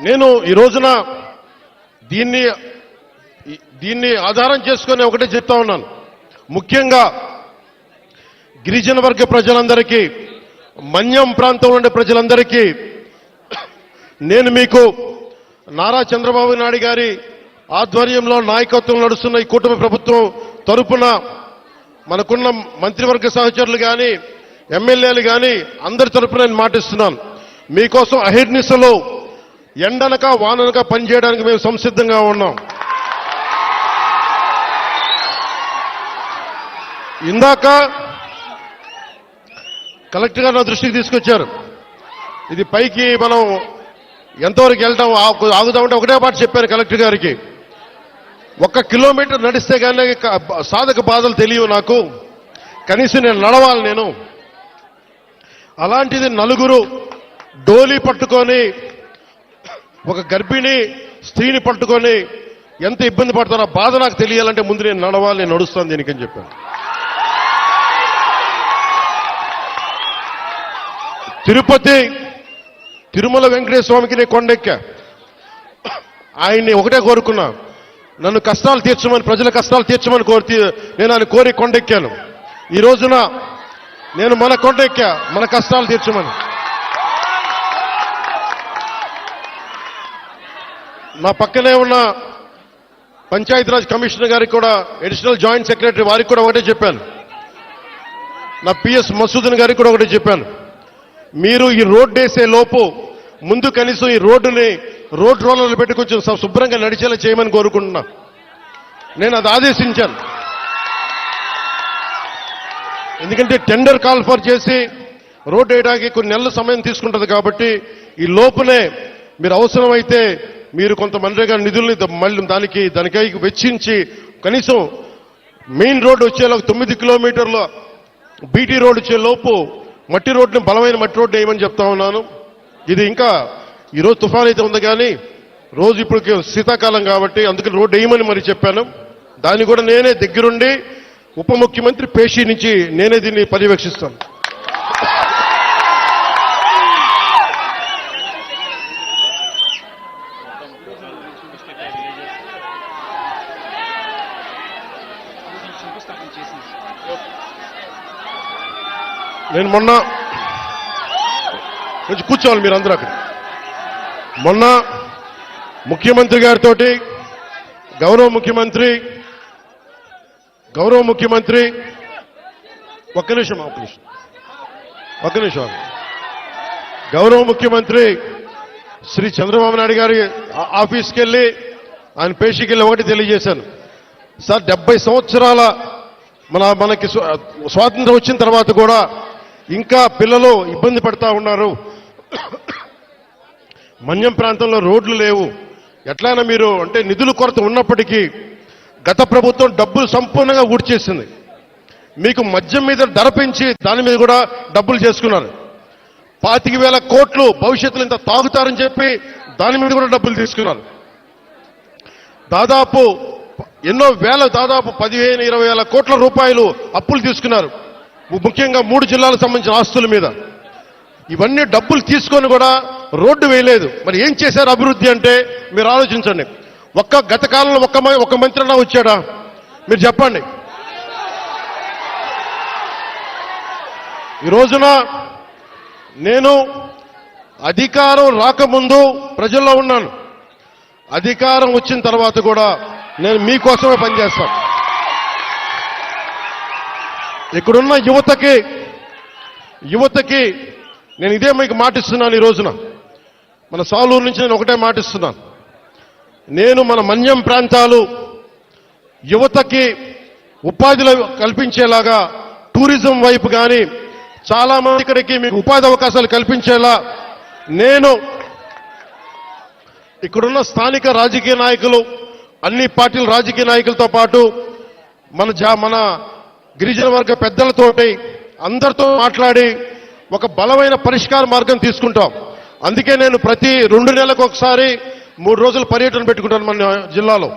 నేను ఈ రోజున దీన్ని ఆధారం చేసుకొని ఒకటే చెప్తా ఉన్నాను. ముఖ్యంగా గిరిజన వర్గ ప్రజలందరికీ, మన్యం ప్రాంతంలో ఉండే ప్రజలందరికీ నేను మీకు నారా చంద్రబాబు నాయుడు గారి ఆధ్వర్యంలో నాయకత్వం నడుస్తున్న ఈ కూటమి ప్రభుత్వం తరపున మనకున్న మంత్రివర్గ సహచరులు కానీ, ఎమ్మెల్యేలు కానీ అందరి తరపున నేను మాటిస్తున్నాను. మీకోసం అహిర్నిశలో ఎండనక వాననక పనిచేయడానికి మేము సంసిద్ధంగా ఉన్నాం. ఇందాక కలెక్టర్ గారు నా దృష్టికి తీసుకొచ్చారు. ఇది పైకి మనం ఎంతవరకు వెళ్తాం ఆగుదామంటే ఒకటే పాటు చెప్పాను కలెక్టర్ గారికి. 1 కిలోమీటర్ నడిస్తే కానీ సాధక బాధలు తెలియవు నాకు, కనీసం నేను నడవాలి. నేను అలాంటిది నలుగురు డోలీ పట్టుకొని ఒక గర్భిణీ స్త్రీని పట్టుకొని ఎంత ఇబ్బంది పడతారో ఆ బాధ నాకు తెలియాలంటే ముందు నేను నడవాలి, నేను నడుస్తాను దీనికని చెప్పాను. తిరుమల వెంకటేశ్వర స్వామికి నేను కొండెక్కా. ఆయన్ని ఒకటే కోరుకున్నా, నన్ను కష్టాలు తీర్చమని, ప్రజల కష్టాలు తీర్చమని నేను ఆయన కోరి కొండెక్కాను. ఈ రోజున నేను మన కొండెక్కా, మన కష్టాలు తీర్చమని. నా పక్కనే ఉన్న పంచాయతీరాజ్ కమిషనర్ గారికి కూడా, అడిషనల్ జాయింట్ సెక్రటరీ వారికి కూడా ఒకటే చెప్పాను. నా పిఎస్ మసూదన్ గారికి కూడా ఒకటే చెప్పాను. మీరు ఈ రోడ్డు వేసే లోపు ముందు కనీసం ఈ రోడ్డుని రోడ్ రోలర్లు పెట్టి కొంచెం శుభ్రంగా నడిచేలా చేయమని కోరుకుంటున్నా. నేను అది ఆదేశించాను. ఎందుకంటే టెండర్ కాల్ ఫర్ చేసి రోడ్డు వేయడానికి కొన్ని నెలల సమయం తీసుకుంటుంది కాబట్టి ఈ లోపునే మీరు అవసరమైతే మీరు కొంత మనరేగా నిధుల్ని మళ్ళీ దానికై వెచ్చించి కనీసం మెయిన్ రోడ్డు వచ్చేలా 9 కిలోమీటర్ల బీటీ రోడ్డు వచ్చే లోపు మట్టి రోడ్డుని, బలమైన మట్టి రోడ్డు వేయమని చెప్తా ఉన్నాను. ఇది ఇంకా ఈరోజు తుఫాన్ అయితే ఉంది కానీ రోజు ఇప్పుడు శీతాకాలం కాబట్టి అందుకని రోడ్డు వేయమని మరి చెప్పాను. దాన్ని కూడా నేనే దగ్గరుండి ఉప ముఖ్యమంత్రి పేషి నుంచి నేనే దీన్ని పర్యవేక్షిస్తాను. నేను మొన్న కొంచెం కూర్చోవాలి మీరు అందరూ అక్కడ. మొన్న ముఖ్యమంత్రి గారితో గౌరవ ముఖ్యమంత్రి ఒక్క నిమిషం గౌరవ ముఖ్యమంత్రి శ్రీ చంద్రబాబు నాయుడు గారి ఆఫీస్కి వెళ్ళి ఆయన పేషీకి వెళ్ళి ఒకటి తెలియజేశాను. సార్ 70 సంవత్సరాల మనకి స్వాతంత్రం వచ్చిన తర్వాత కూడా ఇంకా పిల్లలు ఇబ్బంది పడతా ఉన్నారు. మన్యం ప్రాంతంలో రోడ్లు లేవు. ఎట్లయినా మీరు అంటే నిధుల కొరత ఉన్నప్పటికీ గత ప్రభుత్వం డబ్బులు సంపూర్ణంగా ఊడ్చేసింది. మీకు మద్యం మీద ధర పెంచి దాని మీద కూడా డబ్బులు చేసుకున్నారు. 25,000 కోట్లు భవిష్యత్తులో ఇంత తాగుతారని చెప్పి దాని మీద కూడా డబ్బులు తీసుకున్నారు. దాదాపు ఎన్నో వేల, దాదాపు 15-20 కోట్ల రూపాయలు అప్పులు తీసుకున్నారు. ముఖ్యంగా 3 జిల్లాలకు సంబంధించిన ఆస్తుల మీద. ఇవన్నీ డబ్బులు తీసుకొని కూడా రోడ్డు వేయలేదు. మరి ఏం చేశారు అభివృద్ధి అంటే మీరు ఆలోచించండి. గత కాలంలో ఒక్క మంత్రి అన్నా వచ్చాడా మీరు చెప్పండి. ఈ రోజున నేను అధికారం రాకముందు ప్రజల్లో ఉన్నాను. అధికారం వచ్చిన తర్వాత కూడా నేను మీకోసమే పనిచేస్తాను. ఇక్కడున్న యువతకి నేను ఇదే మీకు మాటిస్తున్నాను. ఈ రోజున మన సాలూరు నుంచి నేను ఒకటే మాటిస్తున్నాను. నేను మన మన్యం ప్రాంతాలు యువతకి ఉపాధిలో కల్పించేలాగా టూరిజం వైపు కానీ చాలా మంది ఇక్కడికి మీకు ఉపాధి అవకాశాలు కల్పించేలా నేను ఇక్కడున్న స్థానిక రాజకీయ నాయకులు, అన్ని పార్టీల రాజకీయ నాయకులతో పాటు మన గిరిజన వర్గ పెద్దలతోటి అందరితో మాట్లాడి ఒక బలమైన పరిష్కార మార్గం తీసుకుంటాం. అందుకే నేను ప్రతి 2 నెలలకు ఒకసారి 3 రోజుల పర్యటన పెట్టుకుంటాను మన జిల్లాలో.